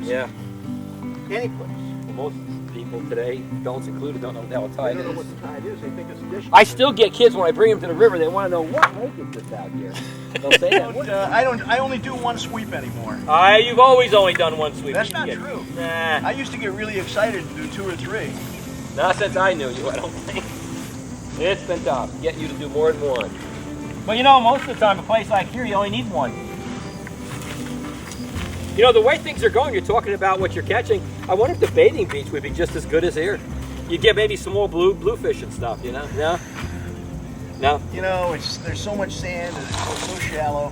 Yeah. Any place. Well, most people today, adults included, don't know what the hell a They tide don't know is. what the tide is. They think it's a dish. I still get kids when I bring them to the river. They want to know what lake is this out here. They'll say that. I only do one sweep anymore. You've always only done one sweep. That's not true. Nah. I used to get really excited to do 2 or 3. Not since I knew you, I don't think. It's been tough getting you to do more than one. But you know, most of the time, a place like here, you only need one. You know, the way things are going, you're talking about what you're catching. I wonder if the bathing beach would be just as good as here. You get maybe some more bluefish and stuff, you know? No? No? You know, there's so much sand and it's so shallow.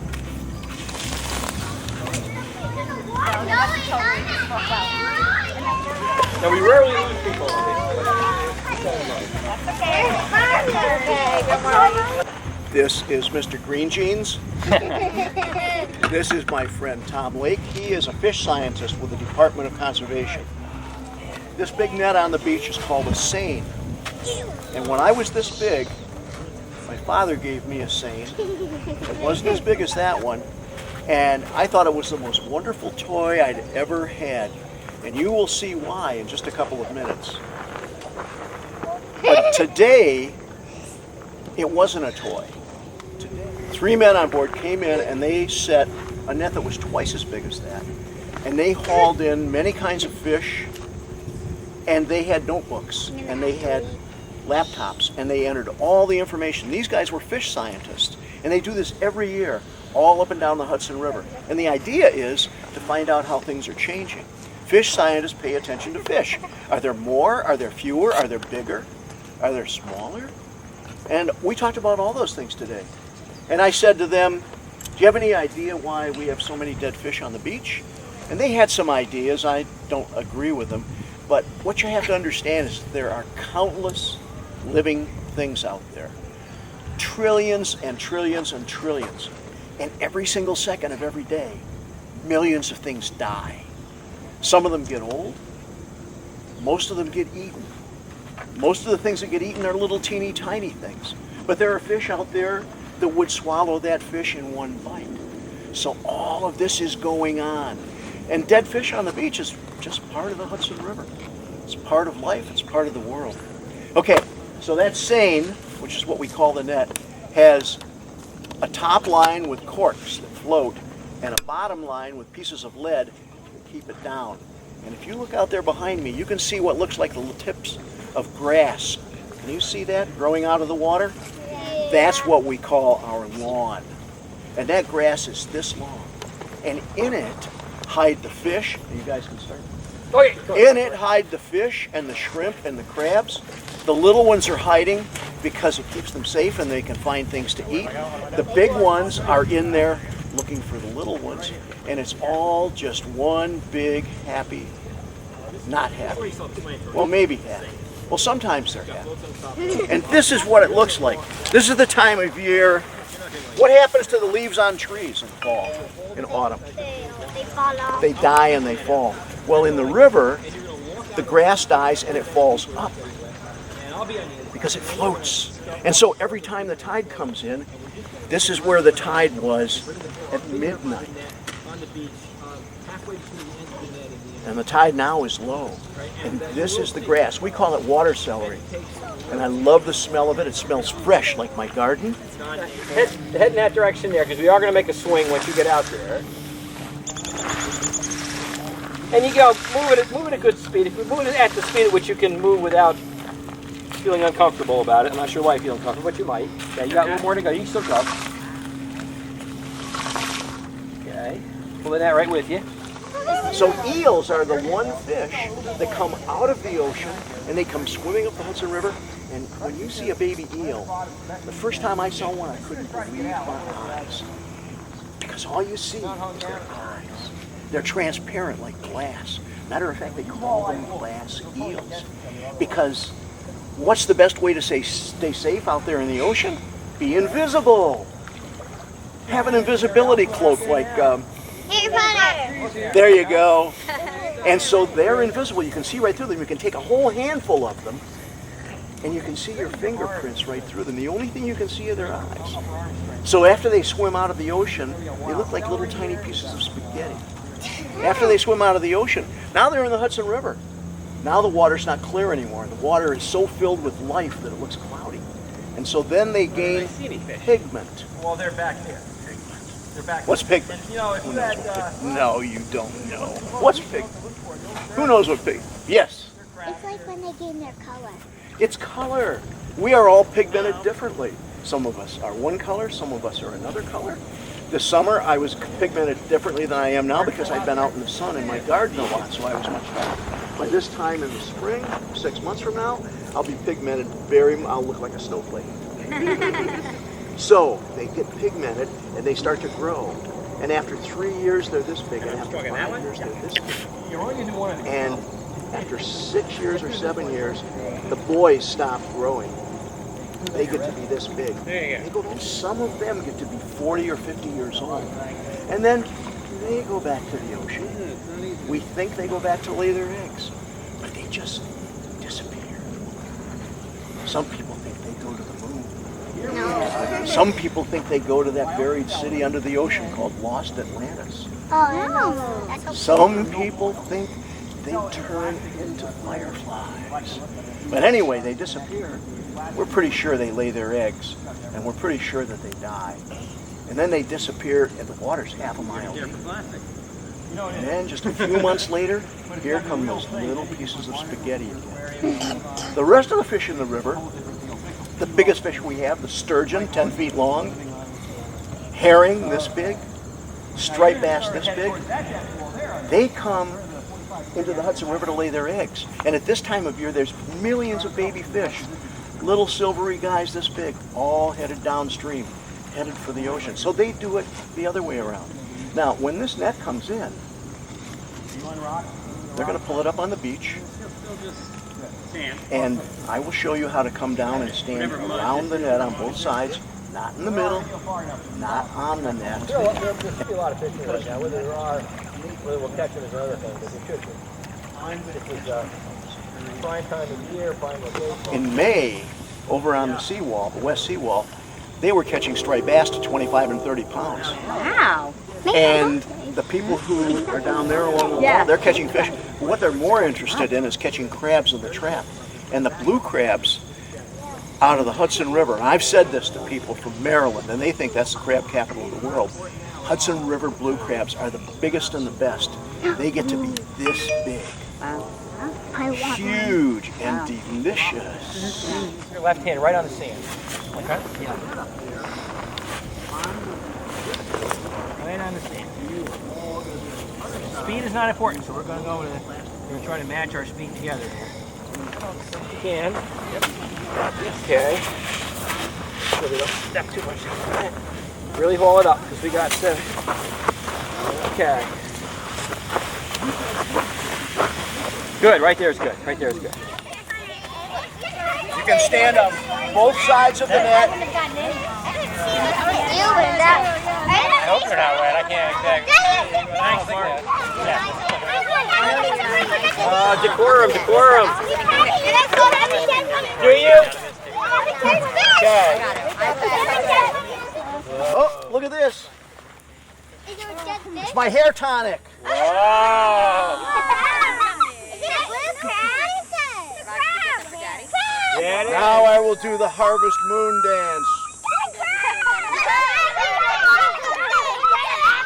Now, we rarely lose people on This is Mr. Green Jeans. This is my friend Tom Lake. He is a fish scientist with the Department of Conservation. This big net on the beach is called a seine. And when I was this big, my father gave me a seine. It wasn't as big as that one. And I thought it was the most wonderful toy I'd ever had. And you will see why in just a couple of minutes. But today, it wasn't a toy. 3 men on board came in and they set a net that was twice as big as that. And they hauled in many kinds of fish, and they had notebooks, and they had laptops, and they entered all the information. These guys were fish scientists, and they do this every year, all up and down the Hudson River. And the idea is to find out how things are changing. Fish scientists pay attention to fish. Are there more? Are there fewer? Are there bigger? Are there smaller? And we talked about all those things today. And I said to them, do you have any idea why we have so many dead fish on the beach? And they had some ideas. I don't agree with them. But what you have to understand is there are countless living things out there. Trillions and trillions and trillions. And every single second of every day, millions of things die. Some of them get old. Most of them get eaten. Most of the things that get eaten are little teeny tiny things. But there are fish out there that would swallow that fish in one bite. So all of this is going on. And dead fish on the beach is just part of the Hudson River. It's part of life. It's part of the world. Okay, so that seine, which is what we call the net, has a top line with corks that float and a bottom line with pieces of lead that keep it down. And if you look out there behind me, you can see what looks like the tips of grass. Can you see that growing out of the water? That's what we call our lawn. And that grass is this long. And in it hide the fish. You guys can start. In it hide the fish and the shrimp and the crabs. The little ones are hiding because it keeps them safe and they can find things to eat. The big ones are in there looking for the little ones. And it's all just one big happy, not happy. Well, maybe happy. Well, sometimes they're happy. And this is what it looks like. This is the time of year. What happens to the leaves on trees in fall, in autumn? They fall off. They die and they fall. Well, in the river, the grass dies and it falls up because it floats. And so every time the tide comes in, this is where the tide was at midnight. And the tide now is low. And this is the grass. We call it water celery. And I love the smell of it. It smells fresh like my garden. Head in that direction there, because we are going to make a swing once you get out there. And you go, move at a good speed. If you move it at the speed at which you can move without feeling uncomfortable about it, I'm not sure why you feel uncomfortable, but you might. Okay, you got a little more to go. You can still go. Okay, pulling that right with you. So eels are the one fish that come out of the ocean and they come swimming up the Hudson River. And when you see a baby eel, the first time I saw one, I couldn't believe my eyes. Because all you see is their eyes. They're transparent like glass. Matter of fact, they call them glass eels. Because what's the best way to stay safe out there in the ocean? Be invisible. Have an invisibility cloak like... there you go. And so they're invisible. You can see right through them. You can take a whole handful of them and you can see your fingerprints right through them. The only thing you can see are their eyes. So after they swim out of the ocean, they look like little tiny pieces of spaghetti. After they swim out of the ocean, now they're in the Hudson River. Now the water's not clear anymore. The water is so filled with life that it looks cloudy. And so then they gain pigment. Well, they're back there. They're back What's there. pigment? And, you know, if you had, No, you don't know. What's pigment? Who knows what pigment? Yes. It's like when they gain their color. It's color. We are all pigmented differently. Some of us are one color, some of us are another color. This summer I was pigmented differently than I am now because I've been out in the sun in my garden a lot, so I was much better. By this time in the spring, 6 months from now, I'll be pigmented I'll look like a snowflake. So they get pigmented and they start to grow. And after 3 years they're this big, and after 5 years they're this big. you're only going to do one of these. And after 6 years or 7 years, the boys stop growing. They get to be this big. And some of them get to be 40 or 50 years old. And then they go back to the ocean. We think they go back to lay their eggs, but they just disappear. Some people think they go to the moon. No. Some people think they go to that buried city under the ocean called Lost Atlantis. Oh, no. Some people think they turn into fireflies. But anyway, they disappear. We're pretty sure they lay their eggs, and we're pretty sure that they die. And then they disappear, and the water's half a mile deep. And then just a few months later, here come those little pieces of spaghetti again. The rest of the fish in the river, the biggest fish we have, the sturgeon, 10 feet long, herring this big, striped bass this big, they come into the Hudson River to lay their eggs. And at this time of year, there's millions of baby fish, little silvery guys this big, all headed downstream, headed for the ocean. So they do it the other way around. Now, when this net comes in, they're going to pull it up on the beach, and I will show you how to come down and stand around the net on both sides, not in the middle, not on the net. There'll be a lot of fish here right now. Whether there are, whether we'll catch them is another thing, but there should be. This is prime time of year, prime location. In May, over on the seawall, the west seawall, they were catching striped bass to 25 and 30 pounds. Wow. And the people who are down there along the wall, they're catching fish. What they're more interested in is catching crabs in the trap. And the blue crabs out of the Hudson River, and I've said this to people from Maryland, and they think that's the crab capital of the world. Hudson River blue crabs are the biggest and the best. They get to be this big. Wow. Huge and delicious. Your left hand right on the sand. Okay? Yeah. Right on the sand. Speed is not important, so we're going to go with it. We're going to try to match our speed together here. You can. Yep. Okay. So we don't step too much. Really haul it up because we got to. Okay. Good. Right there is good. Right there is good. You can stand on both sides of the net. I hope you're not wet. I can't exactly. Thanks, Mark. Decorum, decorum. Do you? Okay. Oh, look at this. It's my hair tonic. Wow. Now I will do the harvest moon dance.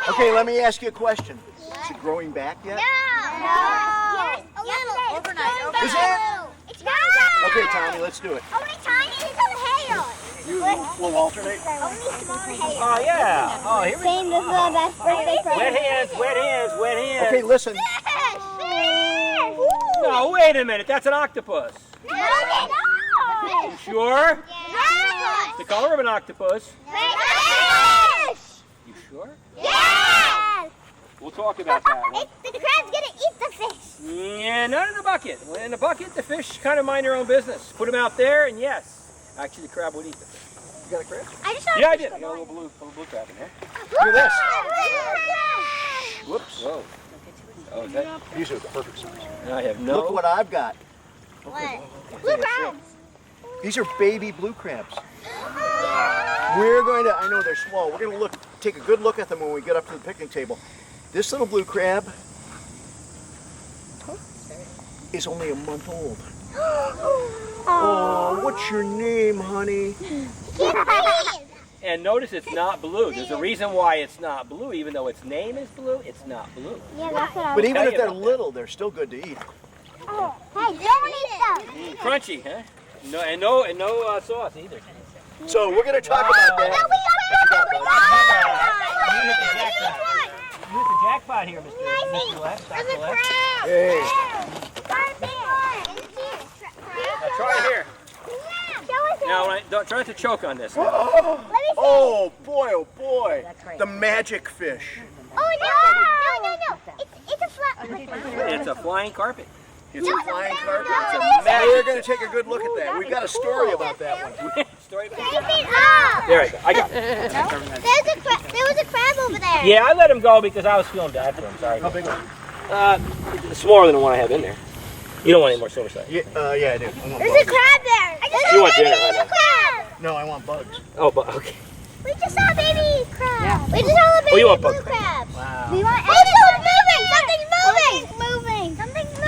Okay, let me ask you a question. Is it growing back yet? Yes, a little. Overnight. Is it? Okay, Tommy, let's do it. Only tiny little hair. We'll alternate. Only small hair. Oh, yeah. Oh, here we go. Saying this is the best birthday present. Wet hands, wet hands, wet hands. Okay, listen. No, wait a minute. That's an octopus. No. You sure? Yes. It's the color of an octopus. Yes. You sure? Yes. We'll talk about that one. The crab's gonna eat the fish. Yeah, not in the bucket. In the bucket, the fish kind of mind their own business. Put them out there, and yes, actually the crab would eat the fish. You got a crab? I just saw Yeah, a I fish did. I got a little blue crab in there. Look at this. Whoops. Whoa. Oh, is that? These are the perfect size. I have no. Look what I've got. What? Blue crabs. These are baby blue crabs. We're going to, I know they're small, we're going to take a good look at them when we get up to the picnic table. This little blue crab is only a month old. Oh, what's your name, honey? And notice it's not blue. There's a reason why it's not blue. Even though its name is blue, it's not blue. Yeah, that's what I But was even if they're about that. little, they're still good to eat. Oh, hey, don't eat them. Crunchy, huh? No, and no sauce either. So we're going to talk about that. You hit the jackpot here, Mr. Left. There's a crab. Hey. Now try it here. Now, don't try not to choke on this. Oh boy. The magic fish. Oh, no. It's a flat. It's a flying carpet. It's a flying carpet. It's Now we're going to take a good look at that. We've got a story about that one. Story about Keep it up. There I go. I got it. There was a crab over there. Yeah, I let him go because I was feeling bad for him. Sorry. How big one? Smaller than the one I have in there. You don't want any more silver side. Yeah, I do. I want There's a bugs. crab there. You want dinner, I know. Crab. No, I want bugs. Oh, but okay. We just saw a baby crab. Yeah. We just saw a baby you want blue bug crab. Wow. We want something's moving.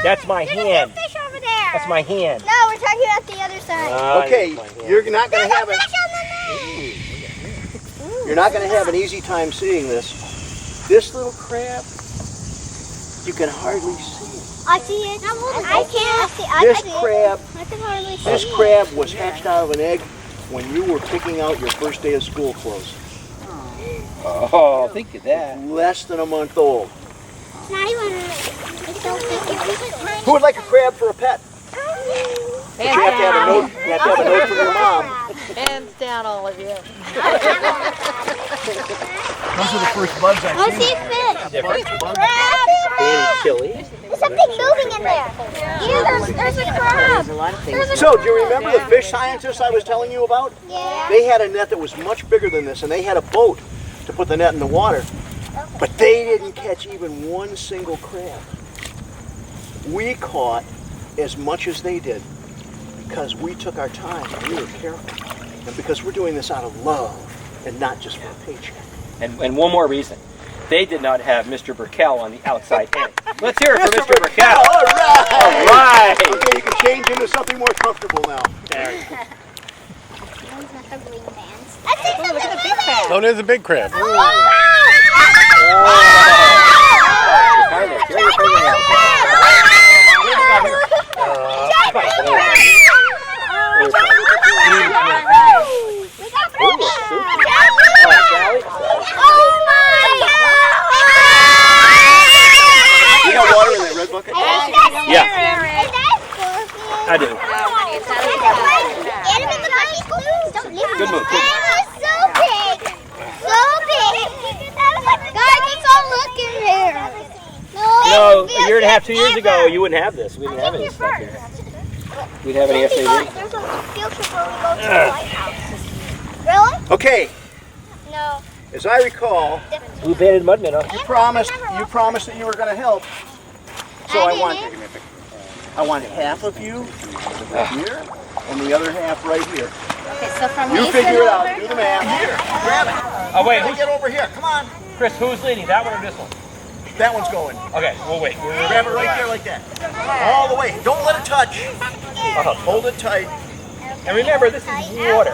That's my There's hand. a fish over there. That's my hand. No, we're talking about the other side. Okay, that's my hand. you're not going to have There's a it. fish on the net. You're not going to have an easy time seeing this. This little crab, you can hardly see it. I see it. I can't see it. This crab, I can hardly see this it. crab was hatched out of an egg when you were picking out your first day of school clothes. Oh, think of that. Less than a month old. It's not even. I don't think it's Who would like a crab for a pet? But you have to have a note. You have to have a note from your mom. Hands down, all of you. Those are the first bugs I I've see seen. a fish. Different. Crab. And chili. There's something moving in there. Yeah, there's a crab. So, do you remember the fish scientists I was telling you about? Yeah. They had a net that was much bigger than this, and they had a boat to put the net in the water. But they didn't catch even one single crab. We caught as much as they did because we took our time and we were careful. And because we're doing this out of love and not just for a paycheck. And one more reason. They did not have Mr. Burkell on the outside end. Let's hear it for Mr. Burkell. All right! All right. Okay, you can change into something more comfortable now. I think Look at the big crab. Oh, there's a big crab. You got water in that red bucket? Yeah, I do. Good move. Good. So big. Guys, let's all look in here. No, a year and a half, 2 years ago, you wouldn't have this. We didn't have any stuff here. We'd have any SAV. There's a field trip where we go to the White House. Really? Okay, No. as I recall, Blue banded mudman, huh? you promised that you were going to help. So I want half of you here and the other half right here. Okay, so from You east figure it and out. over? Do the math. Here, grab it. Oh, wait. Let me get over here. Come on. Chris, who's leading? That one or this one? That one's going. Okay, we'll wait. Grab it right there like that. All the way. Don't let it touch. Hold it tight. And remember, this is water.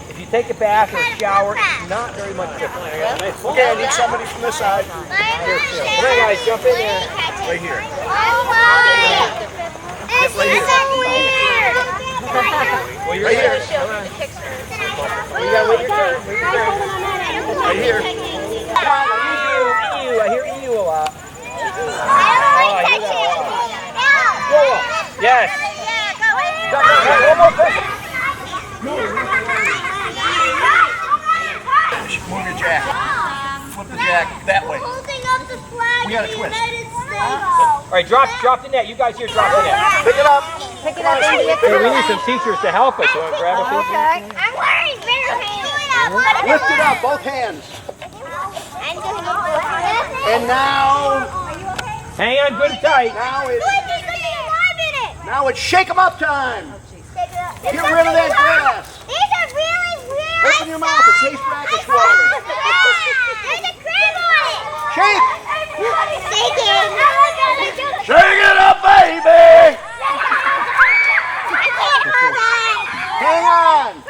If you take a bath or a shower, it's not very much different. I got a nice full. Okay, I need somebody from this side. Come on, guys, jump in there. Right here. It's right here. so weird. Well, you're Right here. Well, you gotta wait your turn. Wait your turn. Right here. Come on, ew. I hear ew a lot. Yes. One more person. Move your jack. Flip the jack that way. Holding up the flag We gotta of the twist. United States. All right, drop the net. You guys here, drop the net. Pick it up. Pick it up, India. Hey, we need some teachers to help us. You want to grab a few? Okay. I'm wearing bare hands. Lift it up, both hands. I'm just going And now, Hang on good and tight. now it's shake 'em up time. Get Get rid of that grass. These are really weird. Open your mouth. It tastes rabbit water. There's a crab on it. Shake. Shake it up, baby! Hang on!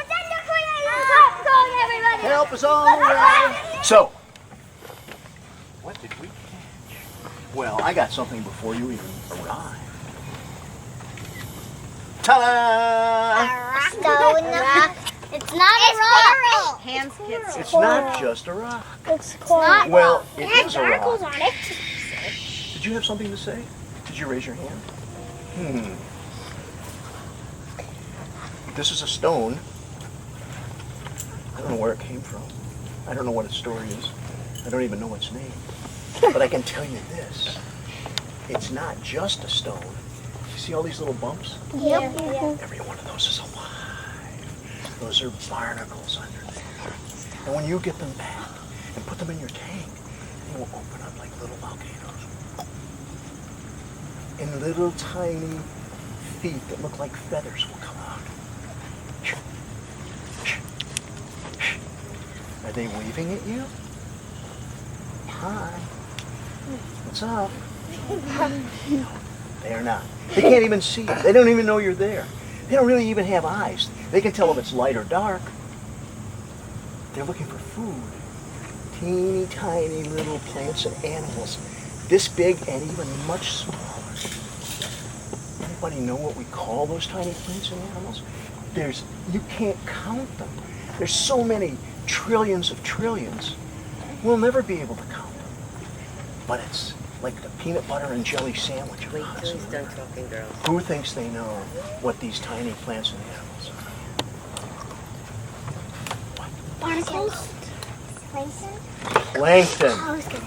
Help us all around. So, what did we catch? Well, I got something before you even arrive. Ta-da! Stone. It's not a rock. Hands kids. It's not just a rock. It's not. Well, it is a barnacles rock. on it. Did you have something to say? Did you raise your hand? This is a stone. I don't know where it came from. I don't know what its story is. I don't even know its name. But I can tell you this. It's not just a stone. You see all these little bumps? Yep. Every one of those is alive. Those are barnacles under there. And when you get them back and put them in your tank, they will open up like little volcanoes. And little tiny feet that look like feathers will come out. Are they waving at you? Hi. What's up? No, they are not. They can't even see you. They don't even know you're there. They don't really even have eyes. They can tell if it's light or dark. They're looking for food. Teeny tiny little plants and animals, this big and even much smaller. Anybody know what we call those tiny plants and animals? You can't count them. There's so many trillions of trillions. We'll never be able to count them. But it's like the peanut butter and jelly sandwich of the Hudson Please don't talking, girls. Who thinks they know what these tiny plants and animals are? Barnacles. Plankton. Plankton.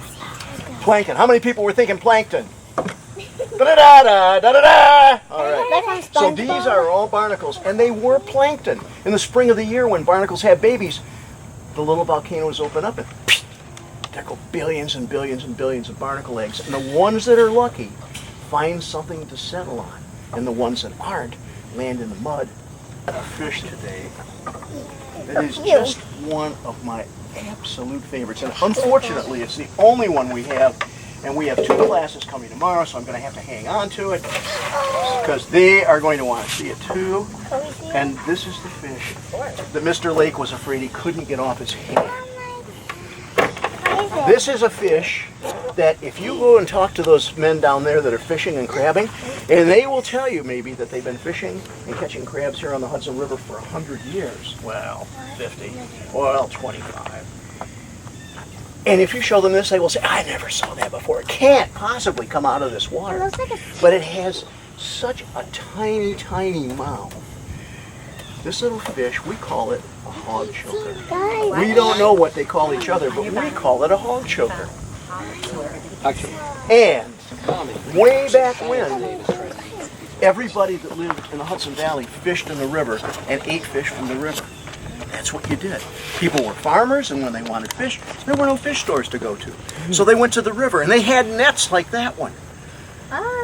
Plankton. How many people were thinking plankton? Da-da-da-da, da-da-da. All right. So these are all barnacles, and they were plankton. In the spring of the year when barnacles have babies, the little volcanoes open up and there go billions and billions and billions of barnacle eggs. And the ones that are lucky find something to settle on. And the ones that aren't land in the mud. A fish today that is just one of my absolute favorites. And unfortunately, it's the only one we have. And we have 2 classes coming tomorrow, so I'm going to have to hang on to it because they are going to want to see it too. And this is the fish that Mr. Lake was afraid he couldn't get off his hand. This is a fish that if you go and talk to those men down there that are fishing and crabbing, and they will tell you maybe that they've been fishing and catching crabs here on the Hudson River for 100 years. Well, 50. Well, 25. And if you show them this, they will say, I never saw that before. It can't possibly come out of this water. But it has such a tiny, tiny mouth. This little fish, we call it a hog choker. We don't know what they call each other, but we call it a hog choker. And way back when, everybody that lived in the Hudson Valley fished in the river and ate fish from the river. That's what you did. People were farmers, and when they wanted fish, there were no fish stores to go to. So they went to the river, and they had nets like that one.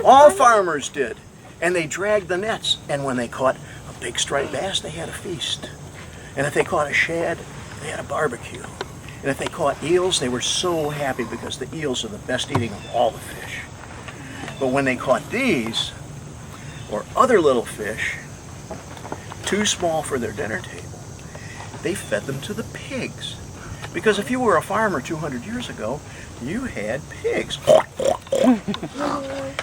All farmers did. And they dragged the nets, and when they caught a big striped bass, they had a feast. And if they caught a shad, they had a barbecue. And if they caught eels, they were so happy because the eels are the best eating of all the fish. But when they caught these, or other little fish, too small for their dinner table, they fed them to the pigs. Because if you were a farmer 200 years ago, you had pigs.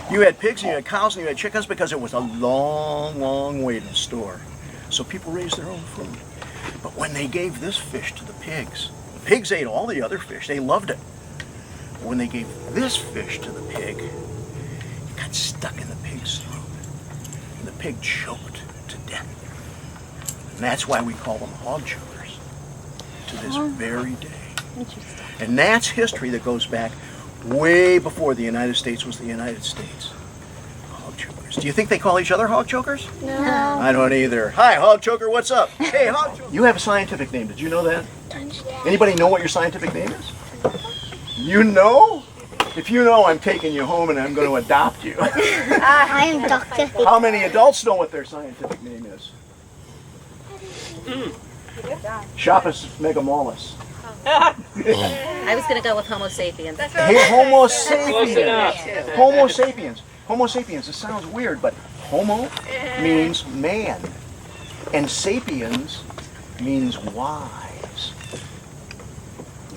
You had pigs and you had cows and you had chickens because it was a long, long way to the store. So people raised their own food. But when they gave this fish to the pigs ate all the other fish. They loved it. But when they gave this fish to the pig, it got stuck in the pig's throat. And the pig choked to death. And that's why we call them hog chokers to this very day. Interesting. And that's history that goes back way before the United States was the United States. Hog chokers. Do you think they call each other hog chokers? No. I don't either. Hi, hog choker, what's up? Hey, hog choker. You have a scientific name. Did you know that? Anybody know what your scientific name is? You know? If you know, I'm taking you home and I'm going to adopt you. I am Dr. How many adults know what their scientific name is? Shopus megamolis. I was going to go with Homo sapiens. Hey, Homo Close sapiens. enough. Homo sapiens. Homo sapiens. It sounds weird, but homo means man, and sapiens means wise.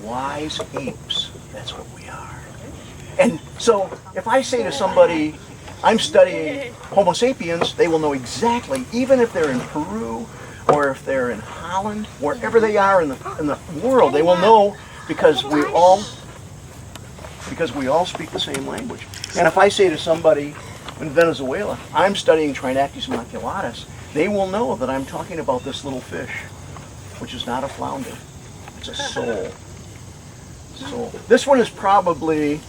Wise apes. That's what we are. And so, if I say to somebody, I'm studying Homo sapiens, they will know exactly, even if they're in Peru or if they're in Holland, wherever they are in the world, they will know because we all speak the same language. And if I say to somebody in Venezuela, I'm studying Trinactis maculatus, they will know that I'm talking about this little fish, which is not a flounder. It's a sole. Sole. This one is probably,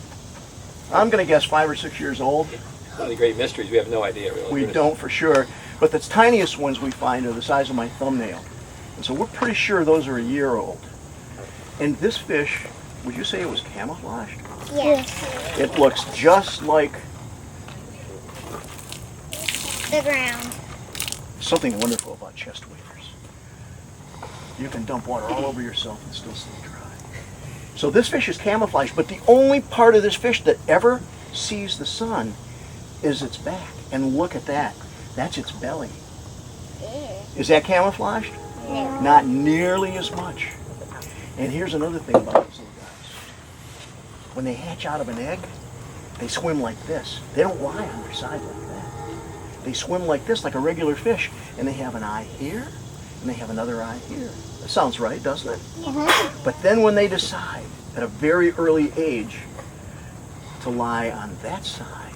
I'm going to guess 5 or 6 years old. One of the great mysteries. We have no idea, really. We don't for sure. But the tiniest ones we find are the size of my thumbnail. And so we're pretty sure those are a year old. And this fish, would you say it was camouflaged? Yes. It looks just like The ground. something wonderful about chest waders. You can dump water all over yourself and still stay dry. So this fish is camouflaged, but the only part of this fish that ever sees the sun is its back. And look at that. That's its belly. Is that camouflaged? No. Not nearly as much. And here's another thing about these little guys. When they hatch out of an egg, they swim like this. They don't lie on their side like that. They swim like this, like a regular fish, and they have an eye here, and they have another eye here. That sounds right, doesn't it? But then when they decide, at a very early age, to lie on that side,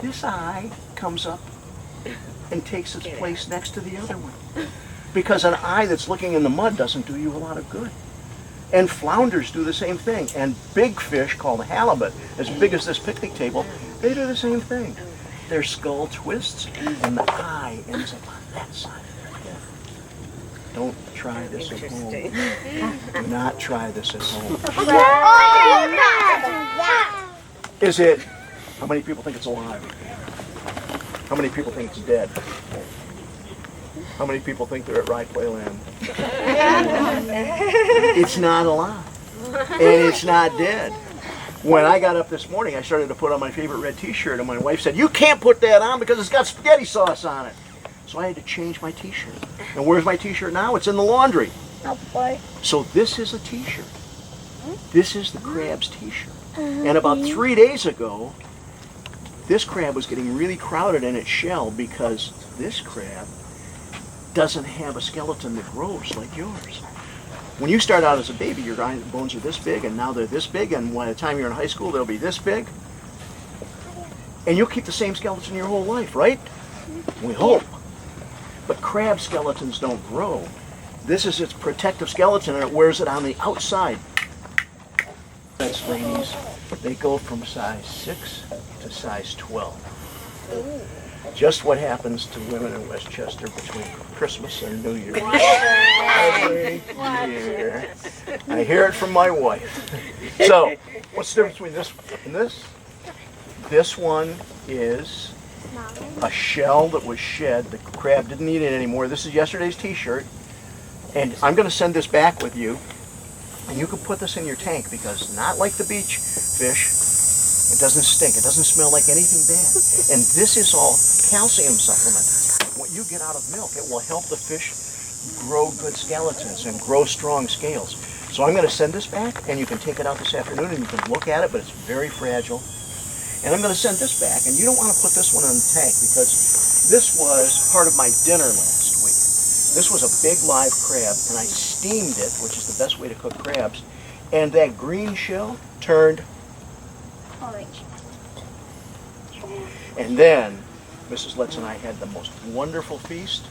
this eye comes up and takes its place next to the other one. Because an eye that's looking in the mud doesn't do you a lot of good. And flounders do the same thing. And big fish called halibut, as big as this picnic table, they do the same thing. Their skull twists and the eye ends up on that side of their head. Don't try this at home. Do not try this at home. Is it, how many people think it's alive? How many people think it's dead? How many people think they're at Rye Playland? It's not alive. And it's not dead. When I got up this morning, I started to put on my favorite red t-shirt, and my wife said, you can't put that on because it's got spaghetti sauce on it. So I had to change my t-shirt. And where's my t-shirt now? It's in the laundry. Oh boy. So this is a t-shirt. This is the crab's t-shirt. And about 3 days ago, this crab was getting really crowded in its shell because this crab doesn't have a skeleton that grows like yours. When you start out as a baby, your bones are this big, and now they're this big, and by the time you're in high school, they'll be this big. And you'll keep the same skeleton your whole life, right? We hope. But crab skeletons don't grow. This is its protective skeleton, and it wears it on the outside. That's ladies. They go from size 6 to size 12. Just what happens to women in Westchester between Christmas and New Year. Every year. I hear it from my wife. So, what's the difference between this and this? This one is a shell that was shed. The crab didn't eat it anymore. This is yesterday's t-shirt. And I'm going to send this back with you. And you can put this in your tank because not like the beach fish, it doesn't stink. It doesn't smell like anything bad. And this is all calcium supplement. What you get out of milk, it will help the fish grow good skeletons and grow strong scales. So I'm going to send this back, and you can take it out this afternoon and you can look at it, but it's very fragile. And I'm going to send this back, and you don't want to put this one in the tank because this was part of my dinner last week. This was a big live crab, and I steamed it, which is the best way to cook crabs, and that green shell turned Orange. And then Mrs. Letts and I had the most wonderful feast,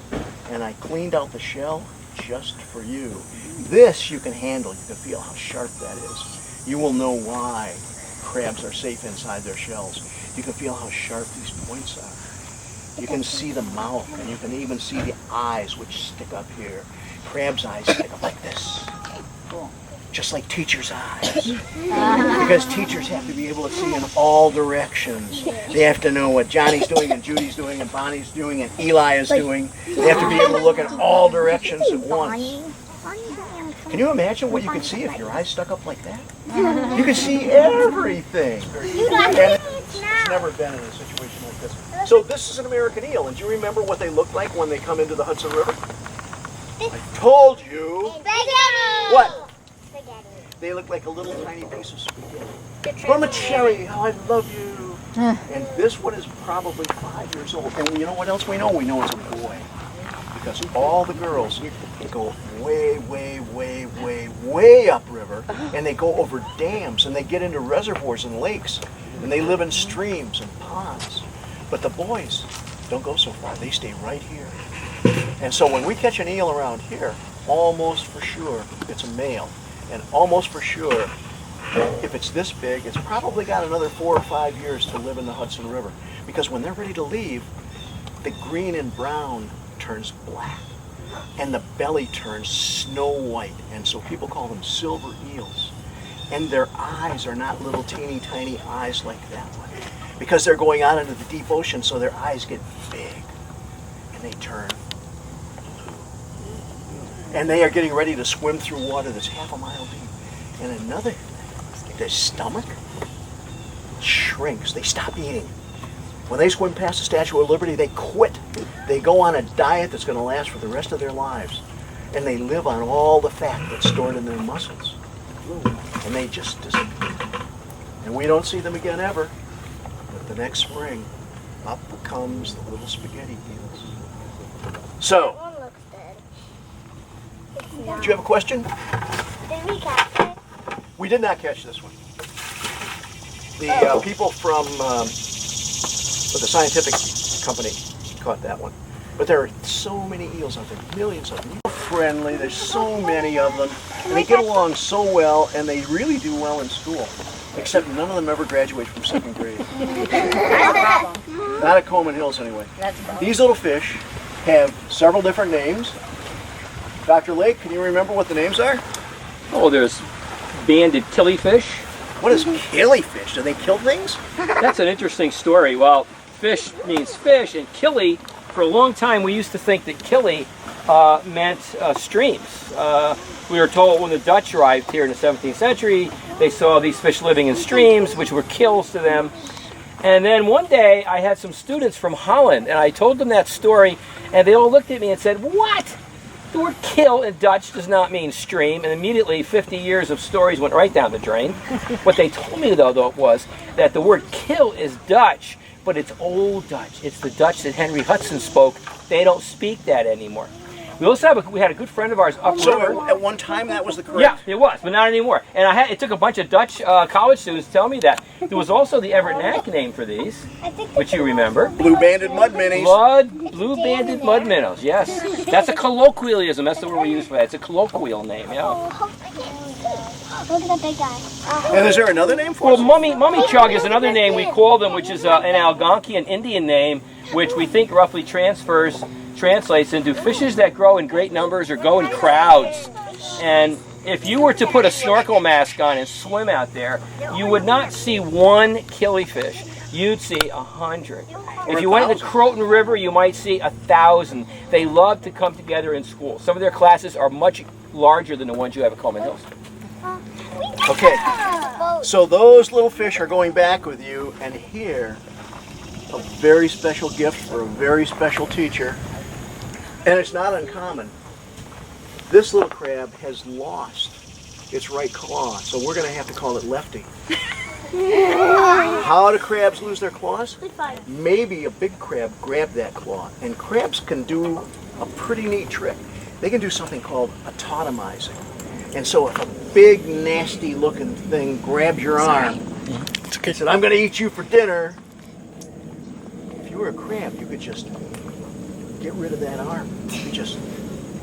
and I cleaned out the shell just for you. This you can handle. You can feel how sharp that is. You will know why crabs are safe inside their shells. You can feel how sharp these points are. You can see the mouth, and you can even see the eyes, which stick up here. Crab's eyes stick up like this. Just like teachers' eyes. Because teachers have to be able to see in all directions. They have to know what Johnny's doing, and Judy's doing, and Bonnie's doing, and Eli is doing. They have to be able to look in all directions at once. Can you imagine what you could see if your eyes stuck up like that? You could see everything. And it's never been in a situation like this. So this is an American eel, and do you remember what they look like when they come into the Hudson River? I told you. Spaghetti! What? Spaghetti. They look like a little tiny piece of spaghetti. From a cherry, oh, I love you. And this one is probably 5 years old. And you know what else we know? We know it's a boy. Because all the girls go way, way, way, way, way upriver, and they go over dams, and they get into reservoirs and lakes, and they live in streams and ponds. But the boys don't go so far. They stay right here. And so when we catch an eel around here, almost for sure it's a male. And almost for sure, if it's this big, it's probably got another 4 or 5 years to live in the Hudson River. Because when they're ready to leave, the green and brown turns black, and the belly turns snow white, and so people call them silver eels. And their eyes are not little teeny tiny eyes like that one, because they're going out into the deep ocean, so their eyes get big, and they turn blue. And they are getting ready to swim through water that's half a mile deep. And another thing, their stomach shrinks. They stop eating. When they swim past the Statue of Liberty, they quit. They go on a diet that's going to last for the rest of their lives. And they live on all the fat that's stored in their muscles. And they just disappear. And we don't see them again ever. But the next spring, up comes the little spaghetti eels. So, One looks dead. did you have a question? Did we catch it? We did not catch this one. The people from the scientific company caught that one. But there are so many eels out there, millions of them. Friendly, there's so many of them, and they get along so well, and they really do well in school. Except none of them ever graduate from 2nd grade. Not at Coleman Hills anyway. These little fish have several different names. Dr. Lake, can you remember what the names are? Oh, there's banded killifish. What is killifish? Do they kill things? That's an interesting story. Well, fish means fish, and killie, for a long time we used to think that killie meant streams. We were told when the Dutch arrived here in the 17th century, they saw these fish living in streams, which were kills to them. And then one day I had some students from Holland, and I told them that story, and they all looked at me and said, "What? The word kill in Dutch does not mean stream," and immediately 50 years of stories went right down the drain. What they told me though was that the word kill is Dutch, but it's Old Dutch. It's the Dutch that Henry Hudson spoke. They don't speak that anymore. We also have we had a good friend of ours upriver. So at one time that was the correct? Yeah, it was, but not anymore. And it took a bunch of Dutch college students to tell me that. There was also the Everett Knack name for these, which you remember. Blue-banded mud minis. Blue-banded mud minnows, yes. That's a colloquialism. That's the word we use for that. It's a colloquial name, yeah. Look at that big guy. And is there another name for Well, them? mummy chug is another name we call them, which is an Algonquian Indian name, which we think roughly translates into fishes that grow in great numbers or go in crowds. And if you were to put a snorkel mask on and swim out there, you would not see one killifish. You'd see 100. If you went to the Croton River, you might see 1,000. They love to come together in school. Some of their classes are much larger than the ones you have at Coleman Hills. Okay, so those little fish are going back with you, and here, a very special gift for a very special teacher, and it's not uncommon. This little crab has lost its right claw, so we're going to have to call it Lefty. How do crabs lose their claws? Maybe a big crab grabbed that claw, and crabs can do a pretty neat trick. They can do something called autotomizing. And so if a big, nasty-looking thing grabs your arm, and said, "I'm going to eat you for dinner," if you were a crab, you could just get rid of that arm. You could just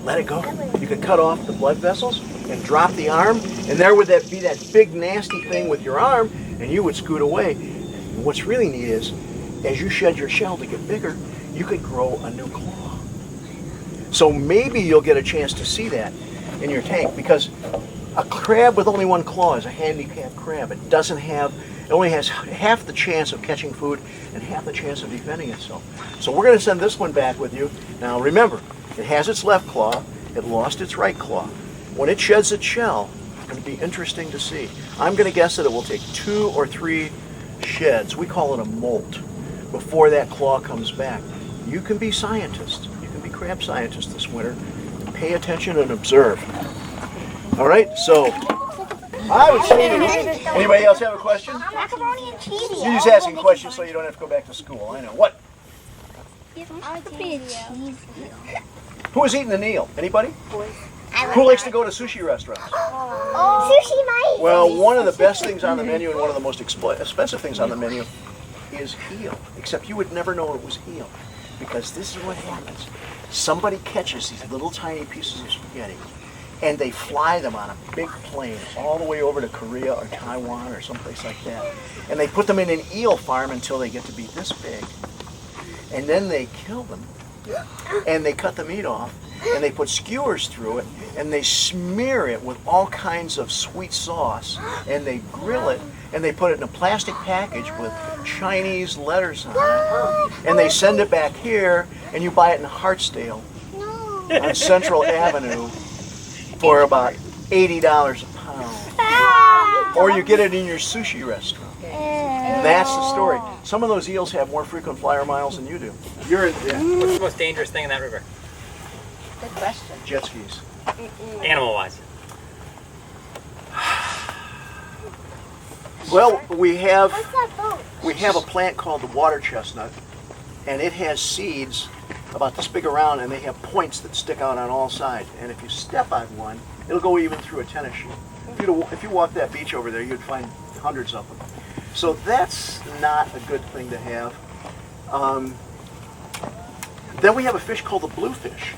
let it go. You could cut off the blood vessels and drop the arm, and there would be that big, nasty thing with your arm, and you would scoot away. And what's really neat is, as you shed your shell to get bigger, you could grow a new claw. So maybe you'll get a chance to see that in your tank, because a crab with only one claw is a handicapped crab. It only has half the chance of catching food and half the chance of defending itself. So we're going to send this one back with you. Now remember, it has its left claw, it lost its right claw. When it sheds its shell, it's going to be interesting to see. I'm going to guess that it will take 2 or 3 sheds, we call it a molt, before that claw comes back. You can be scientists. You can be crab scientists this winter. Pay attention and observe. All right, so I would say that anybody else have a question? Macaroni and cheese. You're just asking questions so you don't have to go back to school. I know. What? Who is eating the Neil? Anybody? Who likes to go to sushi restaurants? Sushi might. Well, one of the best things on the menu and one of the most expensive things on the menu is eel. Except you would never know it was eel. Because this is what happens. Somebody catches these little tiny pieces of spaghetti and they fly them on a big plane all the way over to Korea or Taiwan or someplace like that. And they put them in an eel farm until they get to be this big. And then they kill them and they cut the meat off and they put skewers through it and they smear it with all kinds of sweet sauce and they grill it and they put it in a plastic package with Chinese letters on it and they send it back here and you buy it in Hartsdale on Central Avenue for about $80 a pound. Or you get it in your sushi restaurant. And that's the story. Some of those eels have more frequent flyer miles than you do. What's the most dangerous thing in that river? Good question. Jet skis. Animal-wise. Well, we have What's that boat? a plant called the water chestnut, and it has seeds about this big around, and they have points that stick out on all sides. And if you step on one, it'll go even through a tennis shoe. If you walk that beach over there, you'd find hundreds of them. So that's not a good thing to have. Then we have a fish called the bluefish.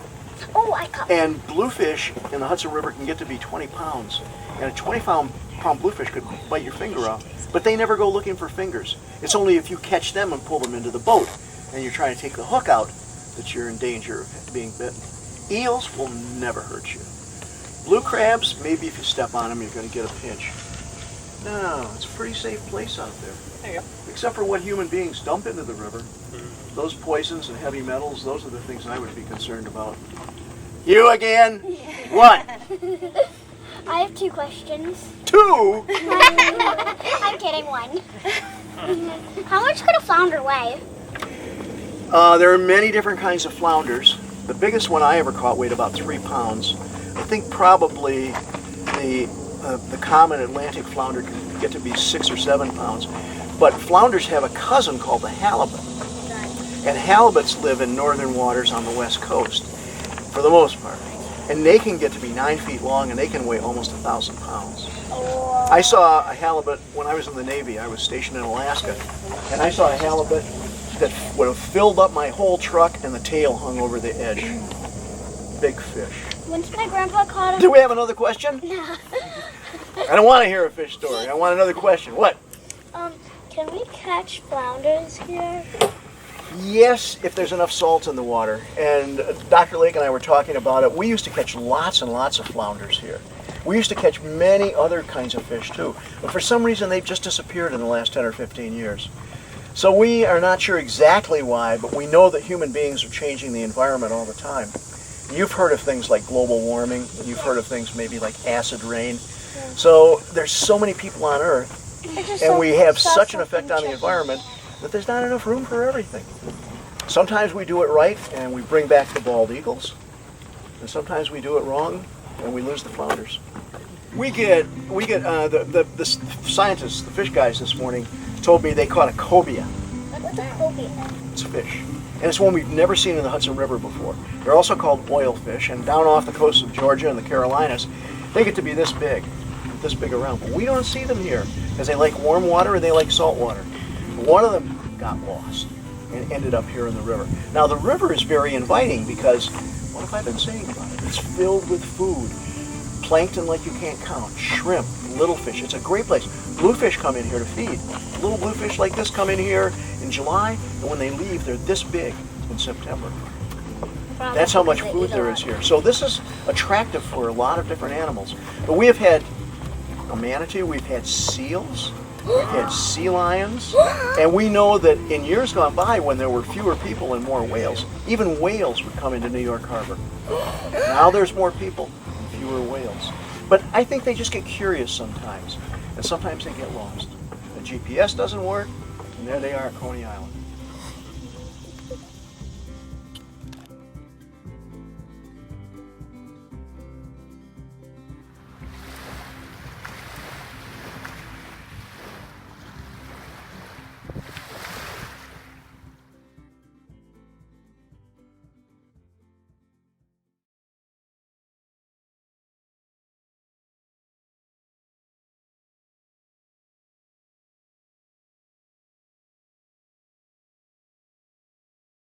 Oh, I caught. And bluefish in the Hudson River can get to be 20 pounds. And a 20-pound bluefish could bite your finger off. But they never go looking for fingers. It's only if you catch them and pull them into the boat and you're trying to take the hook out that you're in danger of being bitten. Eels will never hurt you. Blue crabs, maybe if you step on them, you're going to get a pinch. No, it's a pretty safe place out there. There you go. Except for what human beings dump into the river. Those poisons and heavy metals, those are the things I would be concerned about. You again? What? I have 2 questions. 2? I'm kidding, 1. How much could a flounder weigh? There are many different kinds of flounders. The biggest one I ever caught weighed about 3 pounds. I think probably the common Atlantic flounder can get to be 6 or 7 pounds. But flounders have a cousin called the halibut. And halibuts live in northern waters on the west coast, for the most part. And they can get to be 9 feet long and they can weigh almost 1,000 pounds. I saw a halibut when I was in the Navy. I was stationed in Alaska. And I saw a halibut that would have filled up my whole truck and the tail hung over the edge. Big fish. Once my grandpa caught him. Do we have another question? I don't want to hear a fish story. I want another question. What? Can we catch flounders here? Yes, if there's enough salt in the water. And Dr. Lake and I were talking about it. We used to catch lots and lots of flounders here. We used to catch many other kinds of fish too. But for some reason they've just disappeared in the last 10 or 15 years. So we are not sure exactly why, but we know that human beings are changing the environment all the time. You've heard of things like global warming, and you've heard of things maybe like acid rain. So there's so many people on Earth, and we have such an effect on the environment that there's not enough room for everything. Sometimes we do it right and we bring back the bald eagles, and sometimes we do it wrong and we lose the flounders. We get the scientists, the fish guys this morning told me they caught a cobia. What's a cobia? It's a fish. And it's one we've never seen in the Hudson River before. They're also called oil fish, and down off the coast of Georgia and the Carolinas, they get to be this big around. But we don't see them here because they like warm water or they like salt water. One of them got lost and ended up here in the river. Now the river is very inviting because, what have I been saying about it? It's filled with food. Plankton like you can't count. Shrimp, little fish. It's a great place. Bluefish come in here to feed. Little bluefish like this come in here in July, and when they leave, they're this big in September. That's how much food there is here. So this is attractive for a lot of different animals. But we have had a manatee, we've had seals, we've had sea lions, and we know that in years gone by when there were fewer people and more whales, even whales would come into New York Harbor. Now there's more people and fewer whales. But I think they just get curious sometimes, and sometimes they get lost. The GPS doesn't work, and there they are at Coney Island.